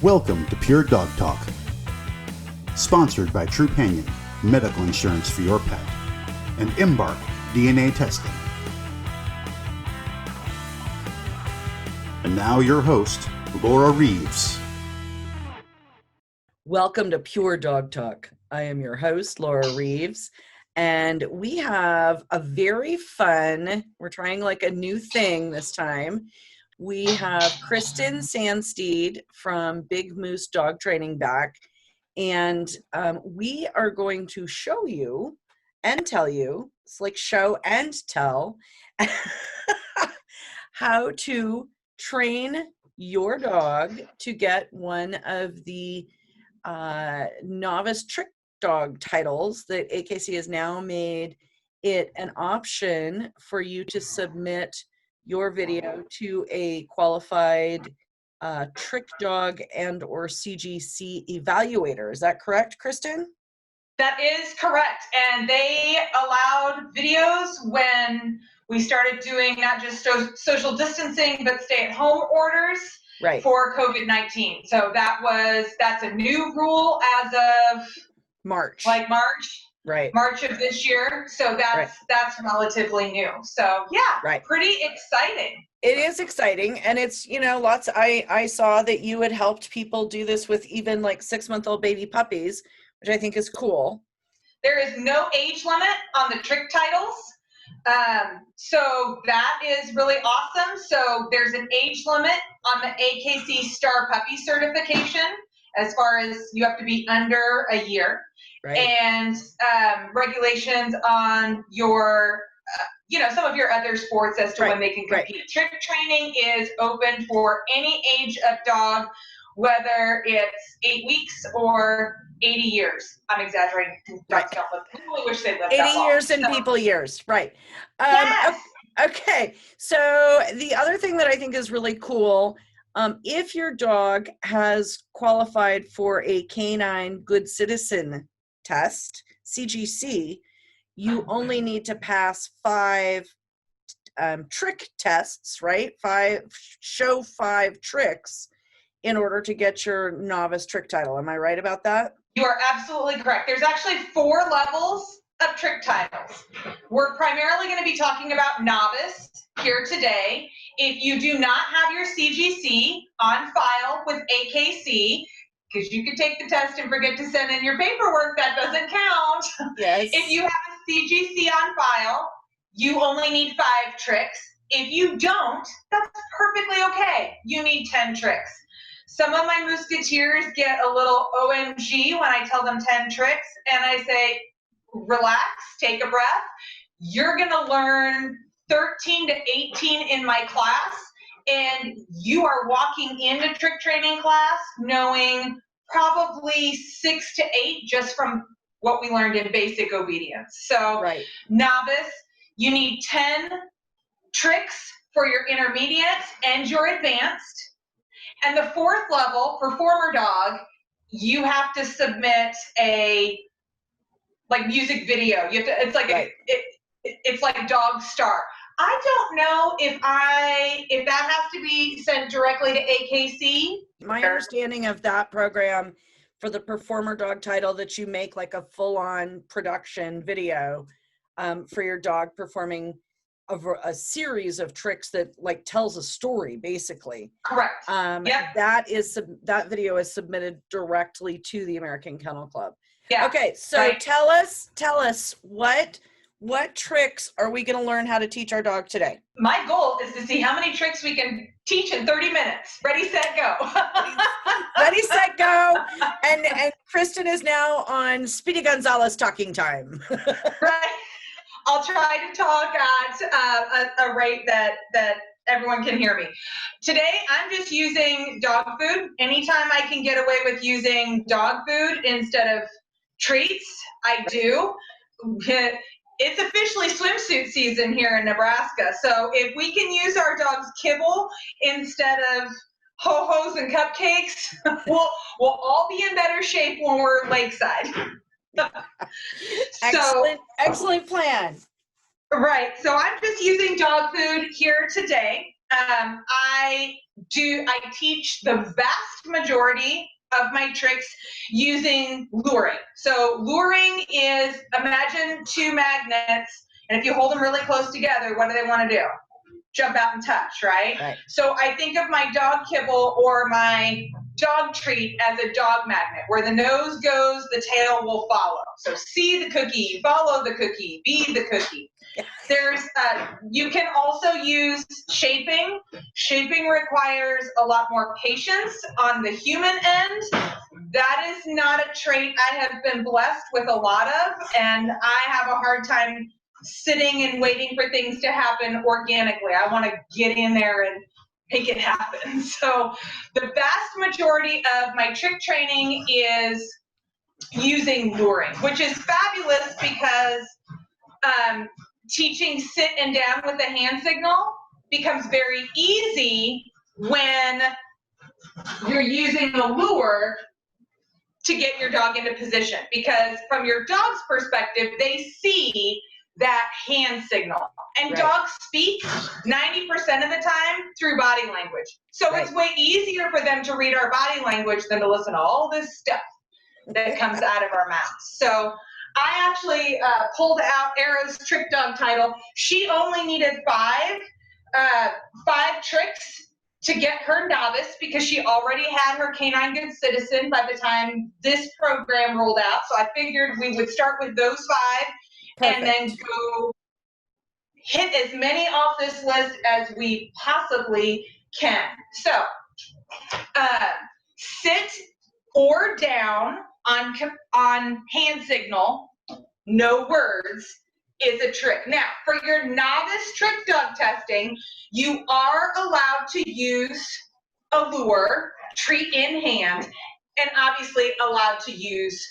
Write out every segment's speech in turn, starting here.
Welcome to Pure Dog Talk, sponsored by Trupanion, medical insurance for your pet, and Embark DNA testing. And now your host, Laura Reeves. Welcome to Pure Dog Talk. I am your host, Laura Reeves, and we have a very fun, we're trying like a new thing this time. We have Kristin Sandstede from Big Moose Dog Training back, and we are going to show you and tell you, it's like show and tell, how to train your dog to get one of the novice trick dog titles that AKC has now made it an option for you to submit your video to a qualified trick dog and or CGC evaluator. Is that correct, Kristin? That is correct. And they allowed videos when we started doing not just social distancing, but stay-at-home orders for COVID-19. So that's a new rule as of March. March of this year. So that's relatively new. So yeah, pretty exciting. It is exciting. And it's, I saw that you had helped people do this with even like 6-month-old baby puppies, which I think is cool. There is no age limit on the trick titles. So that is really awesome. So there's an age limit on the AKC Star Puppy certification, as far as you have to be under a year. And regulations on your, some of your other sports as to when they can compete. Trick training is open for any age of dog, whether it's 8 weeks or 80 years. I'm exaggerating. I really wish they lived that long. 80 years and people years. Right. Yes. Okay. So the other thing that I think is really cool, if your dog has qualified for a canine good citizen test, CGC, you only need to pass 5 trick tests, right? 5 tricks in order to get your novice trick title. Am I right about that? You are absolutely correct. There's actually 4 levels of trick titles. We're primarily going to be talking about novice here today. If you do not have your CGC on file with AKC, because you could take the test and forget to send in your paperwork, that doesn't count. Yes. If you have a CGC on file, you only need 5 tricks. If you don't, that's perfectly okay. You need 10 tricks. Some of my musketeers get a little OMG when I tell them 10 tricks, and I say, relax, take a breath. You're going to learn 13 to 18 in my class, and you are walking into trick training class knowing probably 6 to 8 just from what we learned in basic obedience. So novice, you need 10 tricks for your intermediate and your advanced. And the 4th level, performer dog, you have to submit a music video. You have to. It's like it's like Dog Star. I don't know if that has to be sent directly to AKC. My understanding of that program for the performer dog title, that you make like a full-on production video for your dog performing a series of tricks that like tells a story, basically. Correct. That video is submitted directly to the American Kennel Club. Yeah. Okay, so tell us what tricks are we going to learn how to teach our dog today? My goal is to see how many tricks we can teach in 30 minutes. Ready, set, go. Ready, set, go. And Kristin is now on Speedy Gonzalez talking time. Right. I'll try to talk at a rate that everyone can hear me. Today, I'm just using dog food. Anytime I can get away with using dog food instead of treats, I do. It's officially swimsuit season here in Nebraska, so if we can use our dog's kibble instead of ho-hos and cupcakes, we'll all be in better shape when we're lakeside. Excellent plan. Right, so I'm just using dog food here today. I teach the vast majority of my tricks using luring. So luring is, imagine two magnets, and if you hold them really close together, what do they want to do? Jump out and touch, right? So I think of my dog kibble or my dog treat as a dog magnet. Where the nose goes, the tail will follow. So see the cookie, follow the cookie, be the cookie. There's you can also use shaping. Shaping requires a lot more patience on the human end. That is not a trait I have been blessed with a lot of, and I have a hard time sitting and waiting for things to happen organically. I want to get in there and make it happen. So the vast majority of my trick training is using luring, which is fabulous because teaching sit and down with a hand signal becomes very easy when you're using a lure to get your dog into position, because from your dog's perspective, they see that hand signal. And dogs speak 90% of the time through body language. So it's way easier for them to read our body language than to listen to all this stuff that comes out of our mouths. So I actually pulled out Ara's trick dog title. She only needed five tricks to get her novice, because she already had her Canine Good Citizen by the time this program rolled out. So I figured we would start with those five. Perfect. And then go hit as many off this list as we possibly can. So sit or down on hand signal, no words, is a trick. Now, for your novice trick dog testing, you are allowed to use a lure, treat in hand, and obviously allowed to use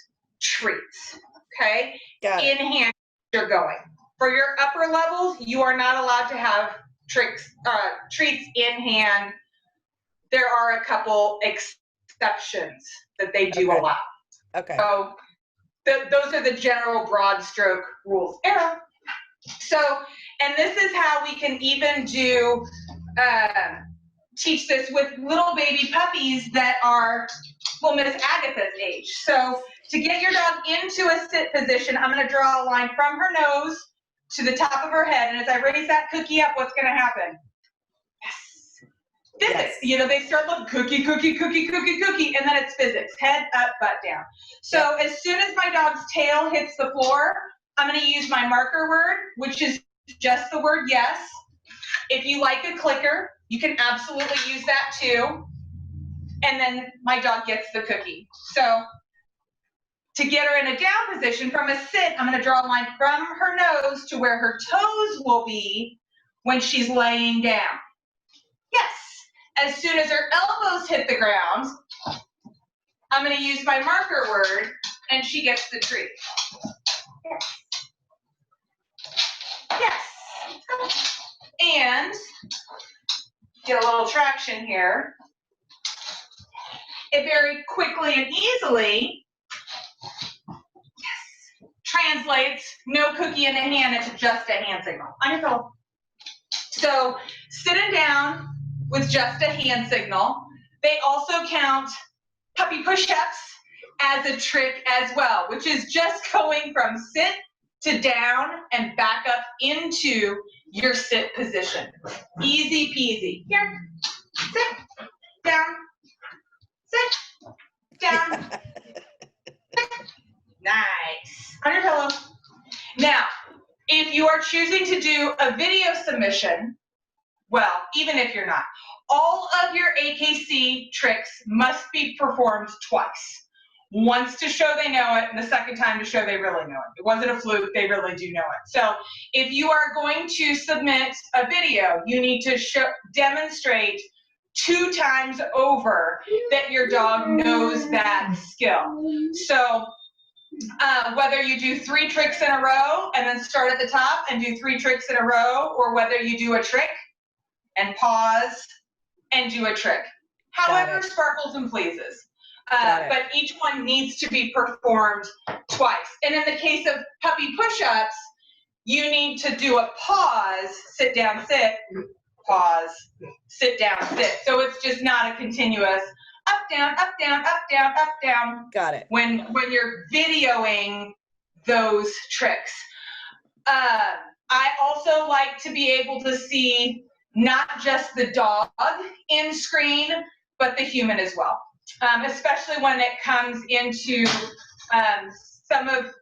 treats, okay? In hand, you're going. For your upper levels, you are not allowed to have treats in hand. There are a couple exceptions that they do allow. Okay. So those are the general broad stroke rules. Arrow. So, and this is how we can even do, teach this with little baby puppies that are, well, Miss Agatha's age. So to get your dog into a sit position, I'm going to draw a line from her nose to the top of her head. And as I raise that cookie up, what's going to happen? Yes. Physics. You know, they start looking cookie, cookie, cookie, cookie, cookie, and then it's physics. Head up, butt down. So as soon as my dog's tail hits the floor, I'm going to use my marker word, which is just the word yes. If you like a clicker, you can absolutely use that too. And then my dog gets the cookie. So to get her in a down position from a sit, I'm going to draw a line from her nose to where her toes will be when she's laying down. Yes. As soon as her elbows hit the ground, I'm going to use my marker word, and she gets the treat. Yes. And get a little traction here. It very quickly and easily translates no cookie in the hand into just a hand signal. On your pillow. So sitting down with just a hand signal. They also count puppy push-ups as a trick as well, which is just going from sit to down and back up into your sit position. Easy peasy. Here, sit, down, sit, down. Nice. On your pillow. Now, if you are choosing to do a video submission, well, even if you're not, all of your AKC tricks must be performed twice. Once to show they know it, and the second time to show they really know it. It wasn't a fluke, they really do know it. So if you are going to submit a video, you need to demonstrate 2 times over that your dog knows that skill. So whether you do 3 tricks in a row and then start at the top and do 3 tricks in a row, or whether you do a trick and pause and do a trick. However sparkles and pleases. But each one needs to be performed twice. And in the case of puppy push-ups, you need to do a pause, sit down, sit, pause, sit down, sit. So it's just not a continuous up, down, up, down, up, down, up, down. Got it. When you're videoing those tricks. I also like to be able to see not just the dog in screen, but the human as well. Especially when it comes into some of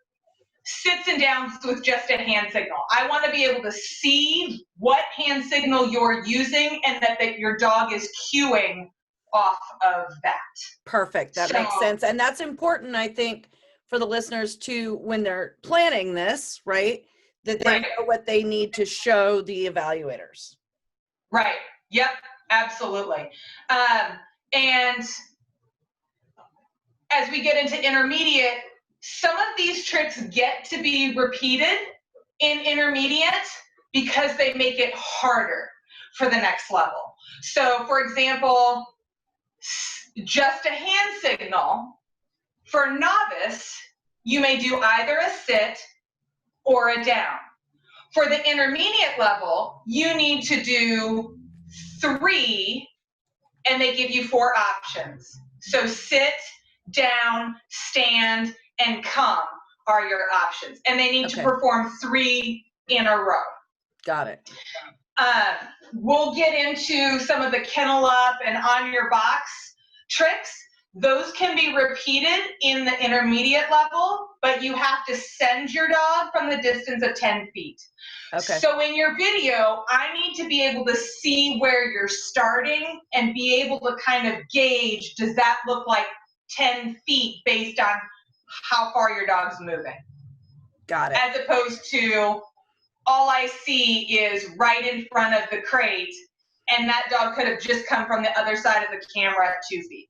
sits and downs with just a hand signal. I want to be able to see what hand signal you're using and that your dog is cueing off of that. Perfect. That makes sense. And that's important, I think, for the listeners to, when they're planning this, right, that they know what they need to show the evaluators. Right. Yep. Absolutely. And as we get into intermediate, some of these tricks get to be repeated in intermediate because they make it harder for the next level. So, for example, just a hand signal for novice, you may do either a sit or a down. For the intermediate level, you need to do 3, and they give you 4 options. So sit, down, stand, and come are your options. And they need to perform 3 in a row. Got it. We'll get into some of the kennel up and on your box tricks. Those can be repeated in the intermediate level, but you have to send your dog from the distance of 10 feet. Okay. So in your video, I need to be able to see where you're starting and be able to kind of gauge, does that look like 10 feet based on how far your dog's moving? Got it. As opposed to all I see is right in front of the crate, and that dog could have just come from the other side of the camera at 2 feet.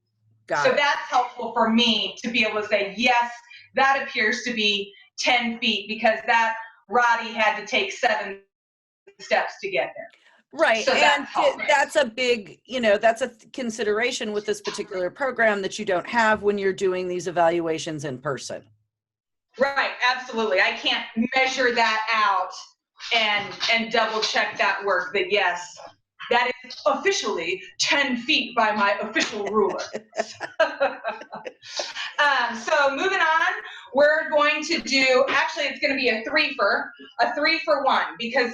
So that's helpful for me to be able to say, yes, that appears to be 10 feet because that Roddy had to take 7 steps to get there. Right. So and that's a big, that's a consideration with this particular program that you don't have when you're doing these evaluations in person. Right. Absolutely. I can't measure that out and double check that work, that yes, that is officially 10 feet by my official ruler. So moving on, we're going to do, actually it's going to be a 3-for-1, because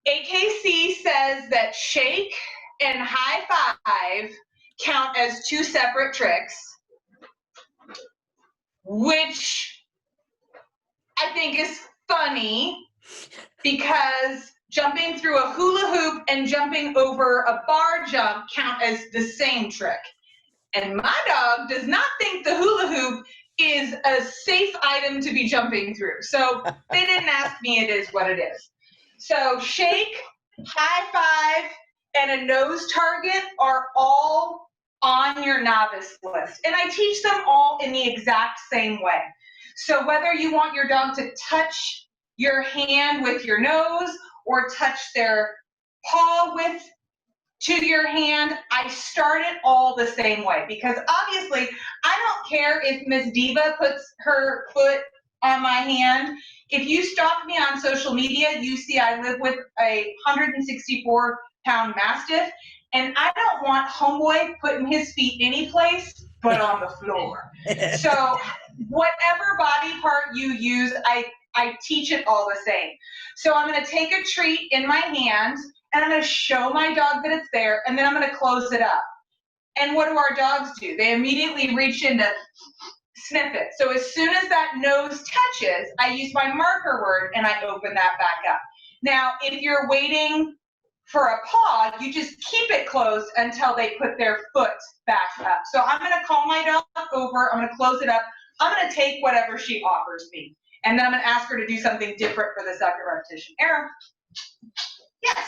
AKC says that shake and high five count as 2 separate tricks, which I think is funny because jumping through a hula hoop and jumping over a bar jump count as the same trick. And my dog does not think the hula hoop is a safe item to be jumping through. So they didn't ask me, it is what it is. So shake, high five, and a nose target are all on your novice list. And I teach them all in the exact same way. So whether you want your dog to touch your hand with your nose or touch their paw to your hand, I start it all the same way, because obviously I don't care if Miss Diva puts her foot on my hand. If you stalk me on social media, you see I live with a 164-pound Mastiff, and I don't want homeboy putting his feet any place but on the floor. So whatever body part you use, I teach it all the same. So I'm going to take a treat in my hand, and I'm going to show my dog that it's there, and then I'm going to close it up. And what do our dogs do? They immediately reach in to sniff it. So as soon as that nose touches, I use my marker word, and I open that back up. Now, if you're waiting for a paw, you just keep it closed until they put their foot back up. So I'm going to call my dog over. I'm going to close it up. I'm going to take whatever she offers me. And then I'm going to ask her to do something different for the second repetition. Arrow. Yes.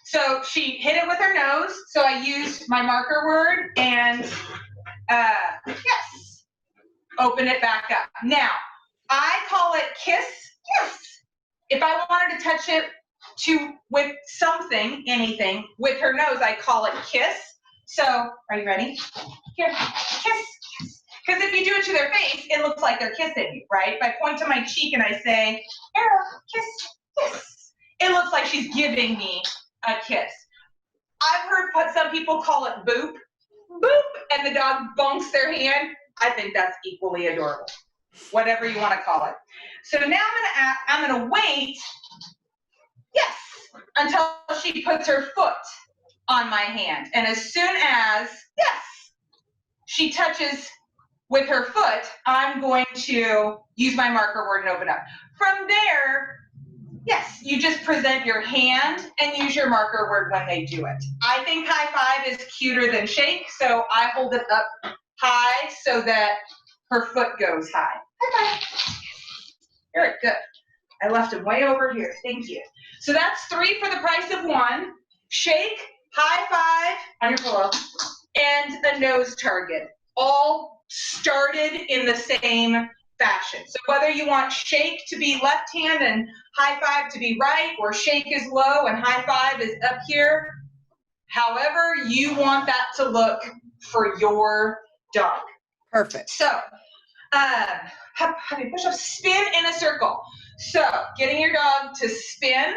So she hit it with her nose. So I used my marker word and yes. Open it back up. Now, I call it kiss. Yes. If I wanted to touch it with something, anything, with her nose, I call it kiss. So, are you ready? Here, kiss. Because if you do it to their face, it looks like they're kissing you, right? If I point to my cheek and I say, Arrow, kiss, kiss, it looks like she's giving me a kiss. I've heard some people call it boop, boop, and the dog bonks their hand. I think that's equally adorable, whatever you want to call it. So now I'm gonna wait, yes, until she puts her foot on my hand. And as soon as, yes, she touches with her foot, I'm going to use my marker word and open up. From there, yes, you just present your hand and use your marker word when they do it. I think high five is cuter than shake, so I hold it up high so that her foot goes high. High five. Very good. I left him way over here. Thank you. So that's 3 for the price of 1. Shake, high five on your pillow, and a nose target. All started in the same fashion. So whether you want shake to be left hand and high five to be right, or shake is low and high five is up here, however you want that to look for your dog. Perfect. So, happy push-up, spin in a circle. So getting your dog to spin,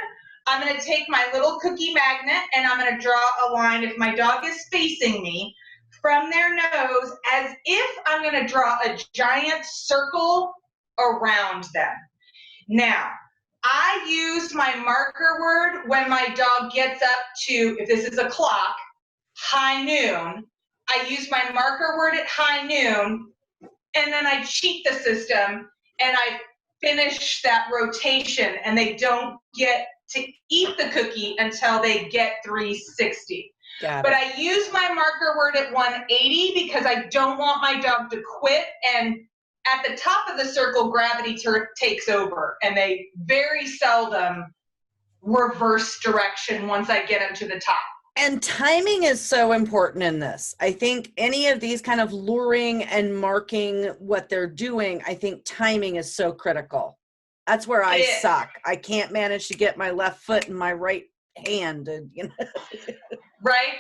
I'm going to take my little cookie magnet and I'm going to draw a line, if my dog is facing me, from their nose, as if I'm going to draw a giant circle around them. Now, I use my marker word when my dog gets up to, if this is a clock, high noon. I use my marker word at high noon, and then I cheat the system, and I finish that rotation, and they don't get to eat the cookie until they get 360. But I use my marker word at 180 because I don't want my dog to quit, and at the top of the circle, gravity takes over, and they very seldom reverse direction once I get them to the top. And timing is so important in this. I think any of these kind of luring and marking what they're doing, I think timing is so critical. That's where I suck. I can't manage to get my left foot in my right hand. And, you know. Right?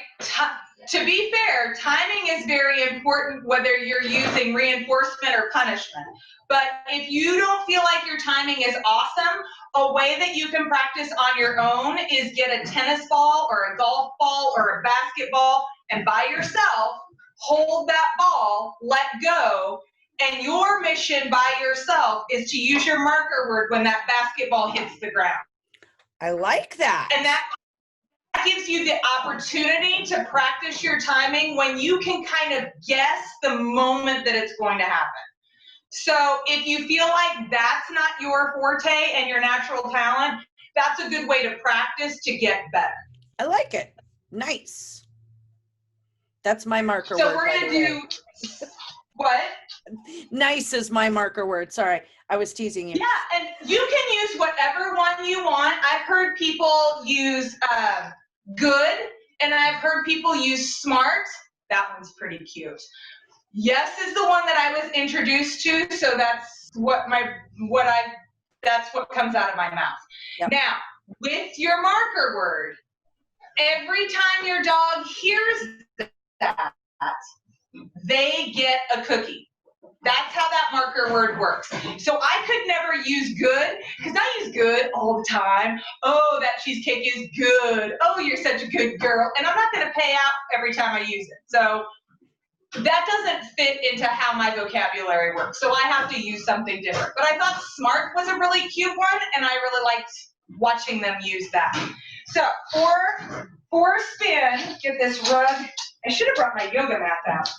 To be fair, timing is very important whether you're using reinforcement or punishment. But if you don't feel like your timing is awesome, a way that you can practice on your own is get a tennis ball or a golf ball or a basketball, and by yourself, hold that ball, let go, and your mission by yourself is to use your marker word when that basketball hits the ground. I like that. And that gives you the opportunity to practice your timing when you can kind of guess the moment that it's going to happen. So if you feel like that's not your forte and your natural talent, that's a good way to practice to get better. I like it. Nice. That's my marker word. So we're going to do what? Nice is my marker word. Sorry, I was teasing you. Yeah, and you can use whatever one you want. I've heard people use good, and I've heard people use smart. That one's pretty cute. Yes is the one that I was introduced to, so that's that's what comes out of my mouth. Yep. Now, with your marker word, every time your dog hears that, they get a cookie. That's how that marker word works. So I could never use good, because I use good all the time. Oh, that cheesecake is good. Oh, you're such a good girl. And I'm not going to pay out every time I use it. So that doesn't fit into how my vocabulary works. So I have to use something different. But I thought smart was a really cute one, and I really liked watching them use that. So for a spin, get this rug. I should have brought my yoga mat out.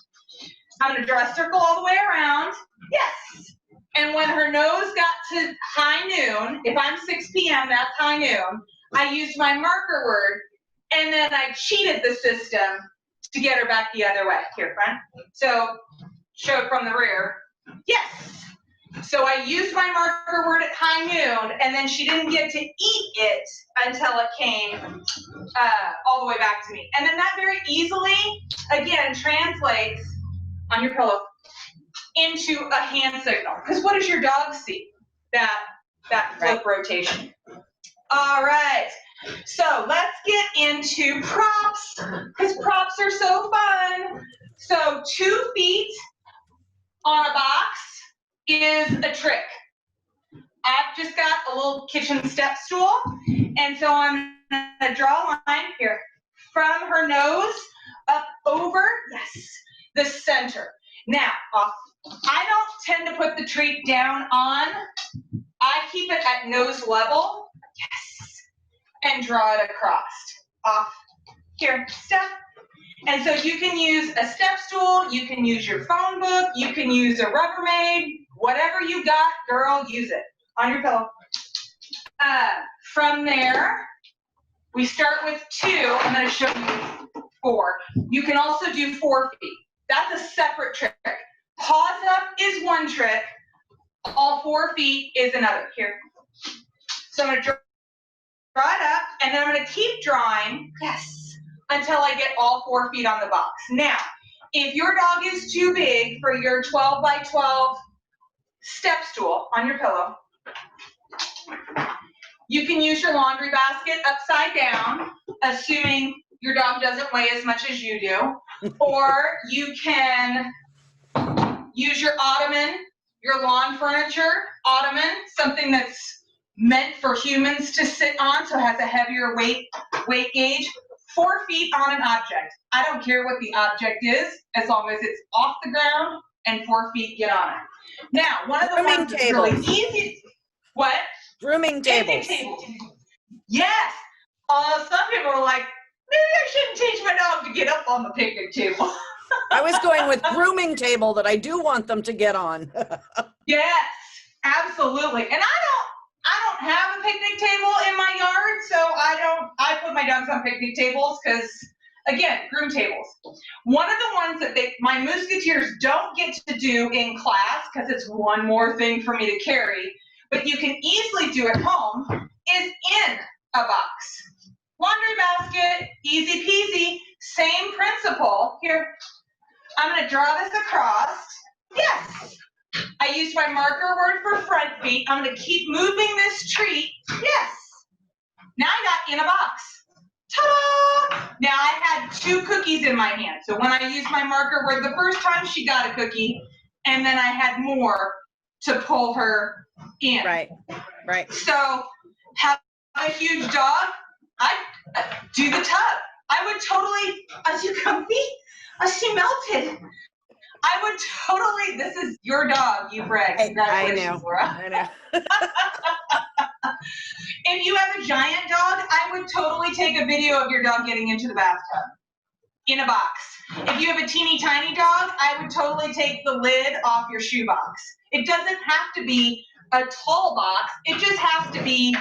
I'm going to draw a circle all the way around. Yes. And when her nose got to high noon, if I'm 6 p.m., that's high noon, I used my marker word, and then I cheated the system to get her back the other way. Here, friend. So show it from the rear. Yes. So I used my marker word at high noon, and then she didn't get to eat it until it came all the way back to me. And then that very easily, again, translates on your pillow into a hand signal. Because what does your dog see? That flip rotation. All right. So let's get into props, because props are so fun. So 2 feet on a box is a trick. I've just got a little kitchen step stool, and so I'm gonna draw a line here from her nose up over, yes, the center. Now, I don't tend to put the treat down on. I keep it at nose level, yes, and draw it across. Off, here, step. And so you can use a step stool, you can use your phone book, you can use a Rubbermaid, whatever you got, girl, use it on your pillow. From there, we start with 2. I'm going to show you 4. You can also do 4 feet. That's a separate trick. Paws up is one trick. All 4 feet is another. Here. So I'm going to draw it up, and then I'm going to keep drawing, yes, until I get all 4 feet on the box. Now, if your dog is too big for your 12 by 12 step stool on your pillow, you can use your laundry basket upside down, assuming your dog doesn't weigh as much as you do. Or you can use your ottoman, your lawn furniture ottoman, something that's meant for humans to sit on, so it has a heavier weight gauge. 4 feet on an object. I don't care what the object is, as long as it's off the ground and 4 feet get on it. Now, one of the ones that's really easy. What? Grooming tables. Yes. Some people are like, maybe I shouldn't teach my dog to get up on the picnic table. I was going with grooming table that I do want them to get on. Yes, absolutely. And I don't have a picnic table in my yard, so I put my dogs on picnic tables because, again, groom tables. One of the ones that my Musketeers don't get to do in class, because it's one more thing for me to carry, but you can easily do at home, is in a box. Laundry basket, easy peasy, same principle. Here, I'm going to draw this across. Yes. I used my marker word for front feet. I'm going to keep moving this treat. Yes. Now I got in a box. Ta-da! Now I had 2 cookies in my hand. So when I used my marker word the first time, she got a cookie. And then I had more to pull her in. Right. So have a huge dog, I do the tub. I would totally, as you comfy, she melted. I would totally, this is your dog, you Bred. Congratulations, Laura. I know. If you have a giant dog, I would totally take a video of your dog getting into the bathtub in a box. If you have a teeny tiny dog, I would totally take the lid off your shoe box. It doesn't have to be a tall box. It just has to be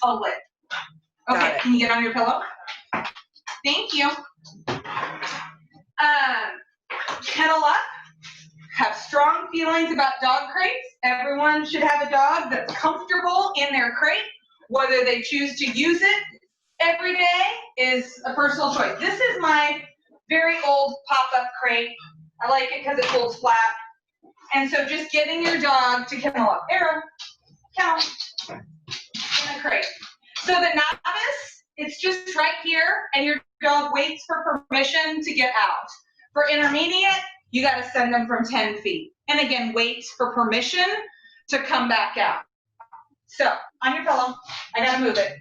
a lid. Okay, can you get on your pillow? Thank you. Kennel up. Have strong feelings about dog crates. Everyone should have a dog that's comfortable in their crate. Whether they choose to use it every day is a personal choice. This is my very old pop-up crate. I like it because it folds flat. And so just getting your dog to kennel up. Arrow, kennel, in a crate. So the novice, it's just right here, and your dog waits for permission to get out. For intermediate, you got to send them from 10 feet. And again, waits for permission to come back out. So, on your pillow, I got to move it.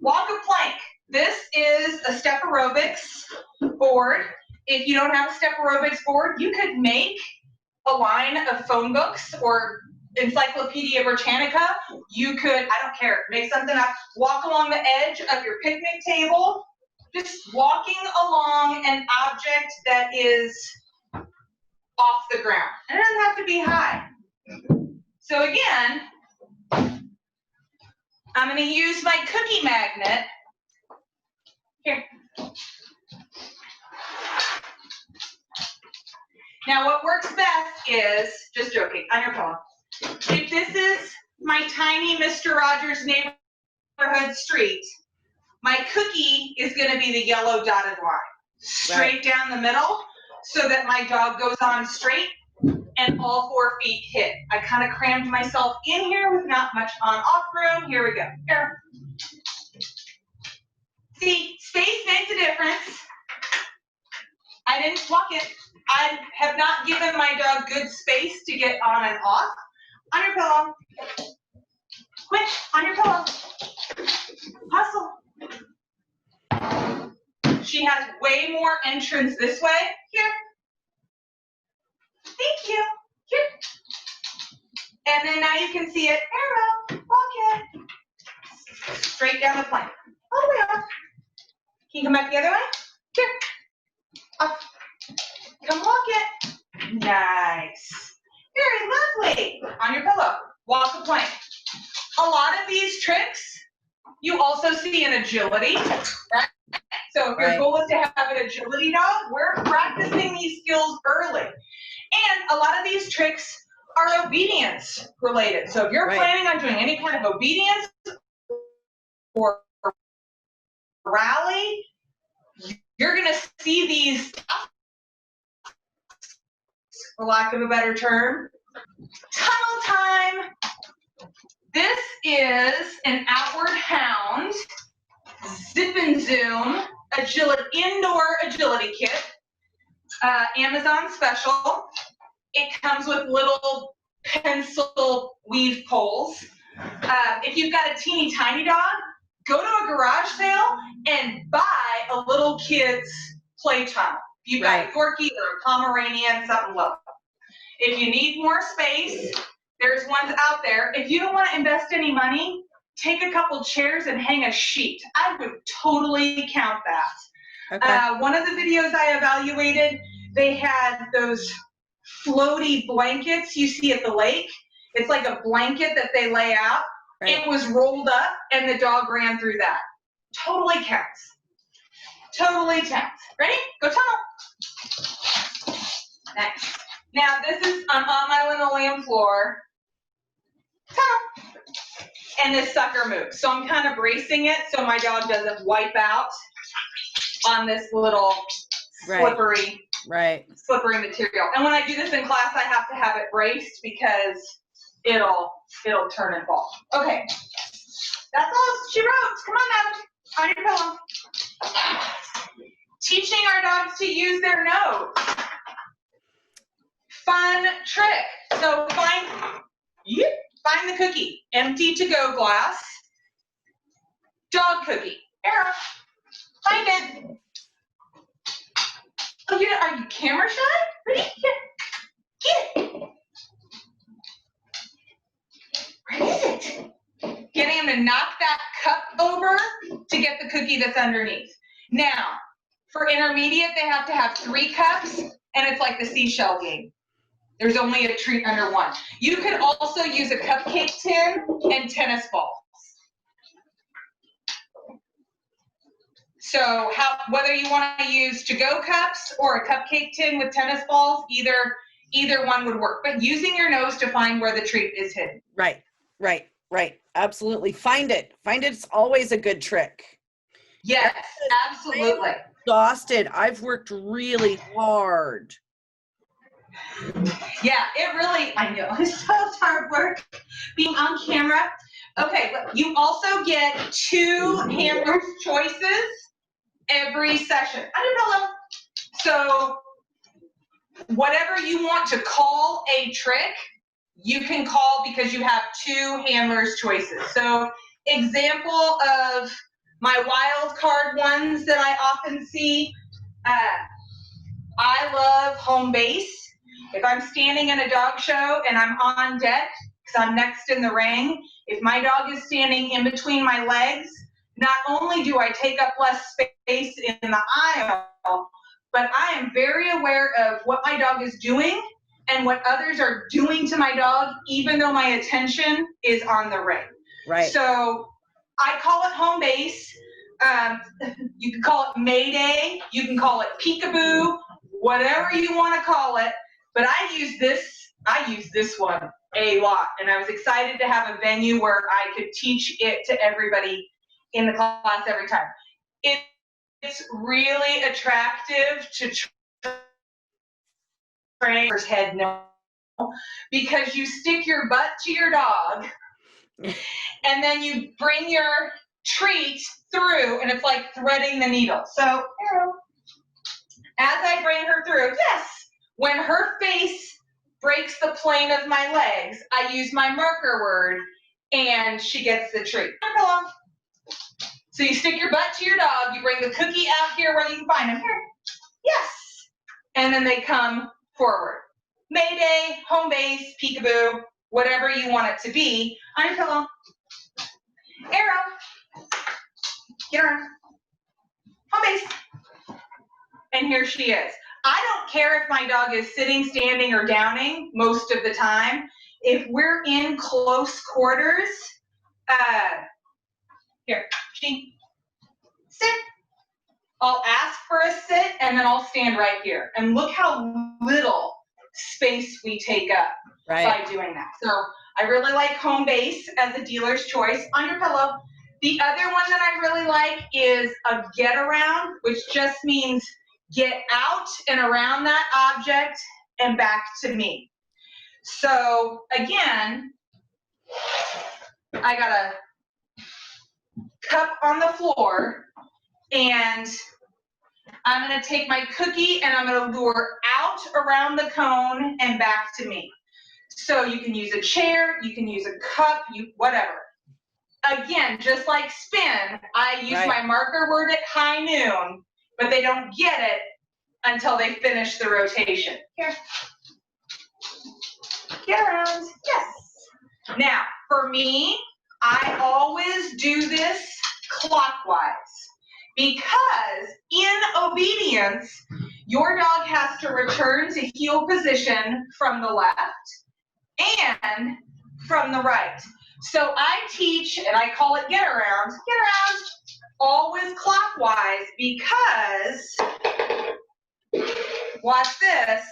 Walk a plank. This is a step aerobics board. If you don't have a step aerobics board, you could make a line of phone books or Encyclopedia Britannica. You could, I don't care, make something up. Walk along the edge of your picnic table. Just walking along an object that is off the ground. And it doesn't have to be high. So again, I'm going to use my cookie magnet. Here. Now what works best is, just joking, on your pillow. If this is my tiny Mr. Rogers neighborhood street, my cookie is going to be the yellow dotted line. Straight down the middle so that my dog goes on straight and all 4 feet hit. I kind of crammed myself in here with not much on-off room. Here we go. Here. See, space makes a difference. I didn't pluck it. I have not given my dog good space to get on and off. On your pillow. Quick, on your pillow. Hustle. She has way more entrance this way. Here. Thank you. Here. And then now you can see it. Arrow. Walk it. Straight down the plank. All the way off. Can you come back the other way? Here. Off. Come walk it. Nice. Very lovely. On your pillow. Walk the plank. A lot of these tricks you also see in agility, right? So if your goal is to have an agility dog, we're practicing these skills early. And a lot of these tricks are obedience related. So if you're planning on doing any kind of obedience or rally, you're going to see these, for lack of a better term, tunnel time. This is an outward hound, zip and zoom, indoor agility kit, Amazon special. It comes with little pencil weave poles. If you've got a teeny tiny dog, go to a garage sale and buy a little kid's play tunnel. If you've got a Yorkie or a Pomeranian, something low. If you need more space, there's ones out there. If you don't want to invest any money, take a couple chairs and hang a sheet. I would totally count that. Okay. One of the videos I evaluated, they had those floaty blankets you see at the lake. It's like a blanket that they lay out. It was rolled up and the dog ran through that. Totally counts. Totally counts. Ready? Go tunnel. Next. Now this is on my linoleum floor. Tunnel. And this sucker moves. So I'm kind of bracing it so my dog doesn't wipe out on this little slippery material. And when I do this in class, I have to have it braced because it'll turn and fall. Okay. That's all she wrote. Come on, Madam. On your pillow. Teaching our dogs to use their nose. Fun trick. So find the cookie. Empty to-go glass. Dog cookie. Arrow. Find it. Oh, are you camera shy? Ready? Here. Get it. Where is it? Getting him to knock that cup over to get the cookie that's underneath. Now, for intermediate, they have to have 3 cups, and it's like the seashell game. There's only a treat under one. You could also use a cupcake tin and tennis balls. So whether you want to use to-go cups or a cupcake tin with tennis balls, either one would work. But using your nose to find where the treat is hidden. Right. Absolutely. Find it. It's always a good trick. Yes, absolutely. I'm exhausted. I've worked really hard. Yeah, I know. It's so hard work being on camera. Okay, but you also get 2 handlers choices every session. I don't know. So whatever you want to call a trick, you can call because you have 2 handlers choices. So example of my wild card ones that I often see, I love home base. If I'm standing in a dog show and I'm on deck, because I'm next in the ring, if my dog is standing in between my legs, not only do I take up less space in the aisle, but I am very aware of what my dog is doing and what others are doing to my dog, even though my attention is on the ring. Right. So I call it home base. You can call it Mayday. You can call it peekaboo, whatever you want to call it. But I use this one a lot. And I was excited to have a venue where I could teach it to everybody in the class every time. It's really attractive to trainer's head now because you stick your butt to your dog and then you bring your treat through and it's like threading the needle. So as I bring her through, yes, when her face breaks the plane of my legs, I use my marker word, and she gets the treat. So you stick your butt to your dog, you bring the cookie out here where you can find him. Here. Yes. And then they come forward. Mayday, home base, peekaboo, whatever you want it to be. On your pillow. Arrow. Get around. Home base. And here she is. I don't care if my dog is sitting, standing, or downing most of the time. If we're in close quarters, here, she, sit. I'll ask for a sit, and then I'll stand right here. And look how little space we take up by doing that. So I really like home base as a dealer's choice. On your pillow. The other one that I really like is a get around, which just means get out and around that object and back to me. So again, I got a cup on the floor, and I'm going to take my cookie and I'm going to lure out around the cone and back to me. So you can use a chair, you can use a cup, whatever. Again, just like spin, I use my marker word at high noon, but they don't get it until they finish the rotation. Here. Get around. Yes. Now, for me, I always do this clockwise because in obedience, your dog has to return to heel position from the left and from the right. So I teach, and I call it get around, always clockwise because, watch this,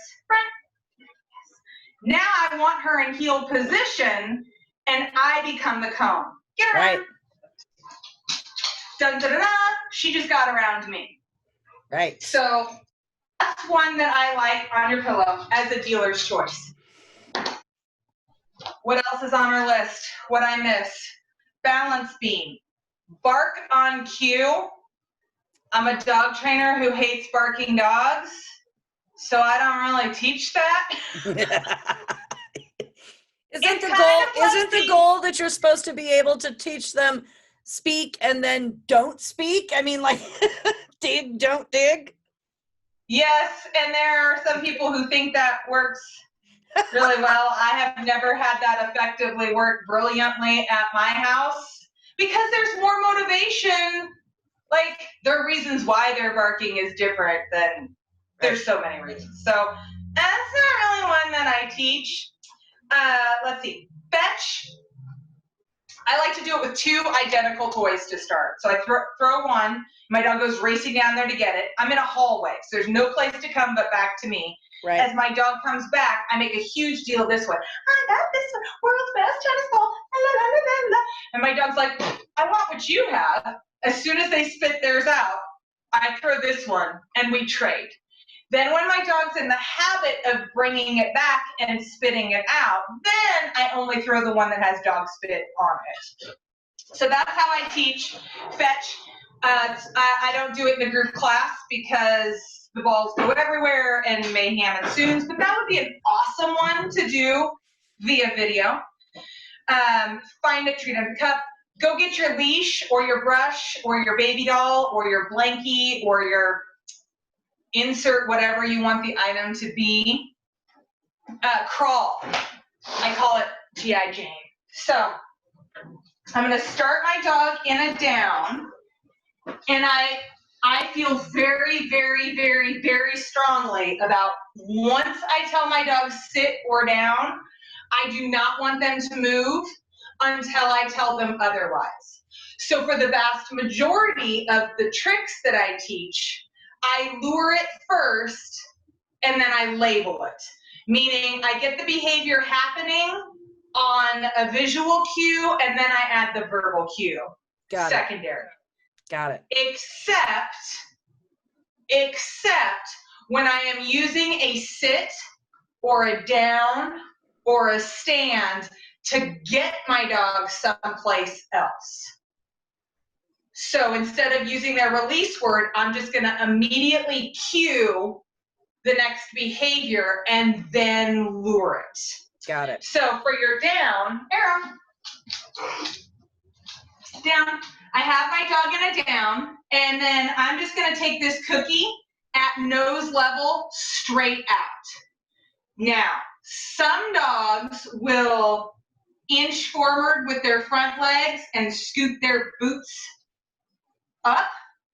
now I want her in heel position and I become the cone. Get around. Right. Dun, dun, dun, dun. She just got around me. Right. So that's one that I like on your pillow as a dealer's choice. What else is on our list? What I miss? Balance beam. Bark on cue. I'm a dog trainer who hates barking dogs, so I don't really teach that. Isn't the goal that you're supposed to be able to teach them speak and then don't speak? I mean, like, dig, don't dig? Yes, and there are some people who think that works really well. I have never had that effectively work brilliantly at my house because there's more motivation. Like, there are reasons why their barking is different than there's so many reasons. So that's not really one that I teach. Let's see. Fetch. I like to do it with two identical toys to start. So I throw one. My dog goes racing down there to get it. I'm in a hallway, so there's no place to come but back to me. Right. As my dog comes back, I make a huge deal this way. I got this one, world's best tennis ball. And my dog's like, I want what you have. As soon as they spit theirs out, I throw this one, and we trade. Then when my dog's in the habit of bringing it back and spitting it out, then I only throw the one that has dog spit on it. So that's how I teach fetch. I don't do it in a group class because the balls go everywhere and mayhem ensues, but that would be an awesome one to do via video. Find a treat on the cup. Go get your leash or your brush or your baby doll or your blankie or your insert whatever you want the item to be. Crawl. I call it G.I. Jane. So I'm going to start my dog in a down, and I feel very, very, very, very strongly about once I tell my dog sit or down, I do not want them to move until I tell them otherwise. So for the vast majority of the tricks that I teach, I lure it first and then I label it. Meaning I get the behavior happening on a visual cue and then I add the verbal cue. Secondary. Got it. Except when I am using a sit or a down or a stand to get my dog someplace else. So instead of using their release word, I'm just going to immediately cue the next behavior and then lure it. Got it. So for your down, Arrow, down, I have my dog in a down, and then I'm just going to take this cookie at nose level straight out. Now, some dogs will inch forward with their front legs and scoot their boots up.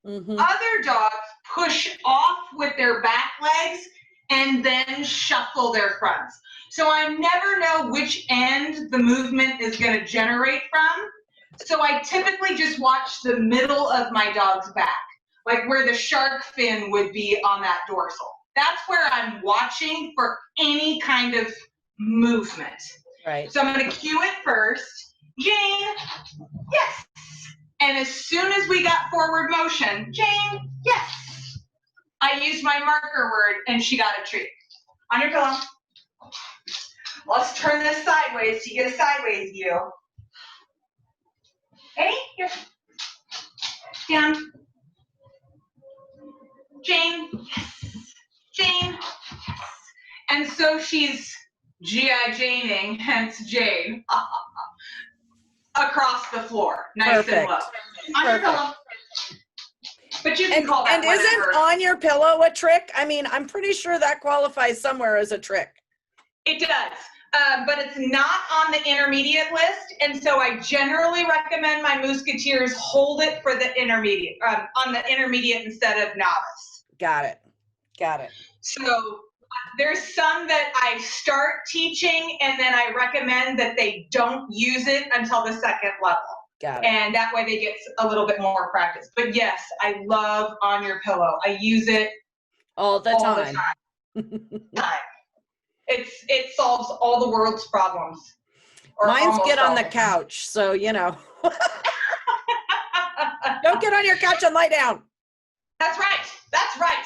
Mm-hmm. Other dogs push off with their back legs and then shuffle their fronts. So I never know which end the movement is going to generate from. So I typically just watch the middle of my dog's back, like where the shark fin would be on that dorsal. That's where I'm watching for any kind of movement. Right. So I'm going to cue it first. Jane, yes. And as soon as we got forward motion, Jane, yes. I used my marker word and she got a treat. On your pillow. Let's turn this sideways so you get a sideways view. Ready? Here. Down. Jane, yes. Jane, yes. And so she's G.I. Janing, hence Jane, across the floor, nice Perfect. and low. On your pillow. But you can call that and whatever. isn't on your pillow a trick? I mean, I'm pretty sure that qualifies somewhere as a trick. It does, but it's not on the intermediate list, and so I generally recommend my Musketeers hold it for the intermediate, on the intermediate instead of novice. Got it. Got it. So there's some that I start teaching, and then I recommend that they don't use it until the second level. Got it. And that way they get a little bit more practice. But yes, I love On Your Pillow. I use it all the time. It solves all the world's problems. Mine's get on the couch, so you know. Don't get on your couch and lie down. That's right. That's right.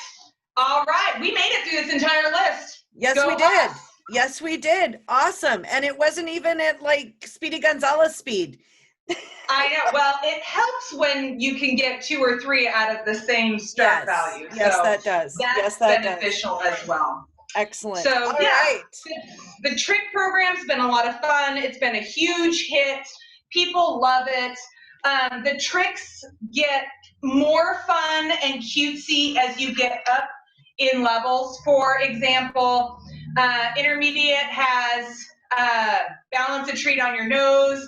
All right. We made it through this entire list. Yes, we did. Yes, we did. Awesome. And it wasn't even at like Speedy Gonzalez speed. I know. Well, it helps when you can get 2 or 3 out of the same start value. Yes, so that does. That's beneficial as well. Excellent. So all yeah, right. The trick program's been a lot of fun. It's been a huge hit. People love it. The tricks get more fun and cutesy as you get up in levels. For example, intermediate has balance a treat on your nose,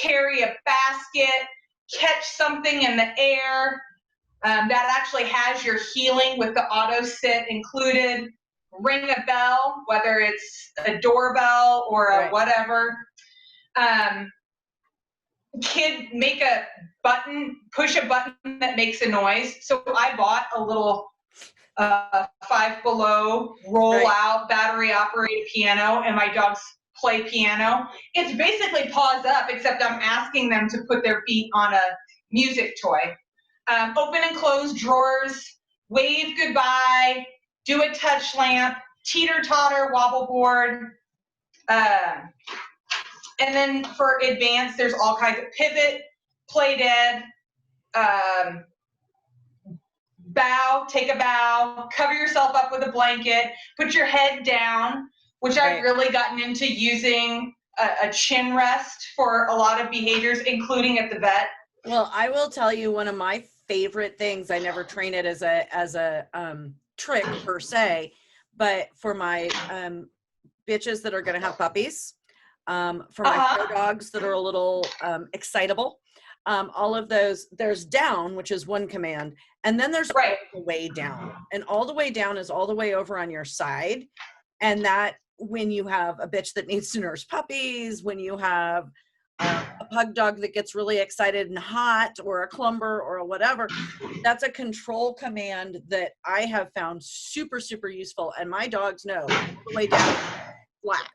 carry a basket, catch something in the air. That actually has your healing with the auto sit included. Ring a bell, whether it's a doorbell or a whatever. Kid, make a button, push a button that makes a noise. So I bought a little 5 Below roll out battery operated piano, and my dogs play piano. It's basically paws up, except I'm asking them to put their feet on a music toy. Open and close drawers, wave goodbye, do a touch lamp, teeter-totter, wobble board. And then for advanced, there's all kinds of pivot, play dead, bow, take a bow, cover yourself up with a blanket, put your head down, which I've really gotten into using a chin rest for a lot of behaviors, including at the vet. Well, I will tell you one of my favorite things. I never train it as a trick per se, but for my bitches that are going to have puppies, for my show dogs that are a little excitable, all of those, there's down, which is one command, and then there's all the way down, and all the way down is all the way over on your side. And that when you have a bitch that needs to nurse puppies, when you have a pug dog that gets really excited and hot, or a clumber or a whatever, that's a control command that I have found super, super useful. And my dogs know all the way down flat.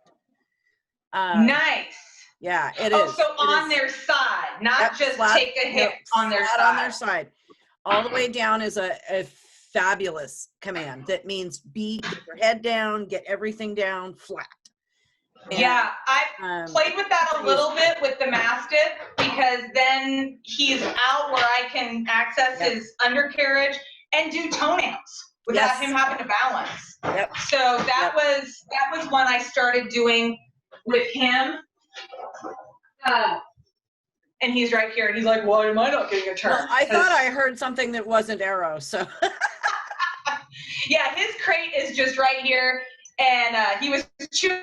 Nice. Yeah, it is. So on their side, not just flat, take a hit on their side. On their side. All the way down is a fabulous command that means get your head down, get everything down flat. And, yeah, I've played with that a little bit with the Mastiff, because then he's out where I can access his undercarriage and do toenails without him having to balance. Yep. So that was one I started doing with him. And he's right here, and he's like, "Why am I not getting a turn?" Well, I thought I heard something that wasn't Arrow, so. Yeah, his crate is just right here, and he was chewing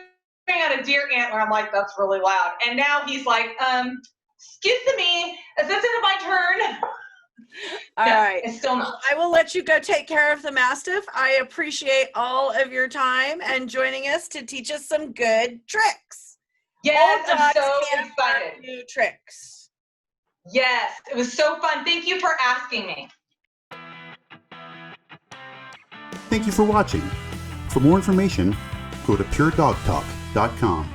out a deer antler. I'm like, that's really loud. And now he's like, excuse me, is this my turn? All right. It's still not. I will let you go take care of the Mastiff. I appreciate all of your time and joining us to teach us some good tricks. Yes, All I'm dogs so can excited. learn new tricks. Yes, it was so fun. Thank you for asking me. Thank you for watching. For more information, go to puredogtalk.com.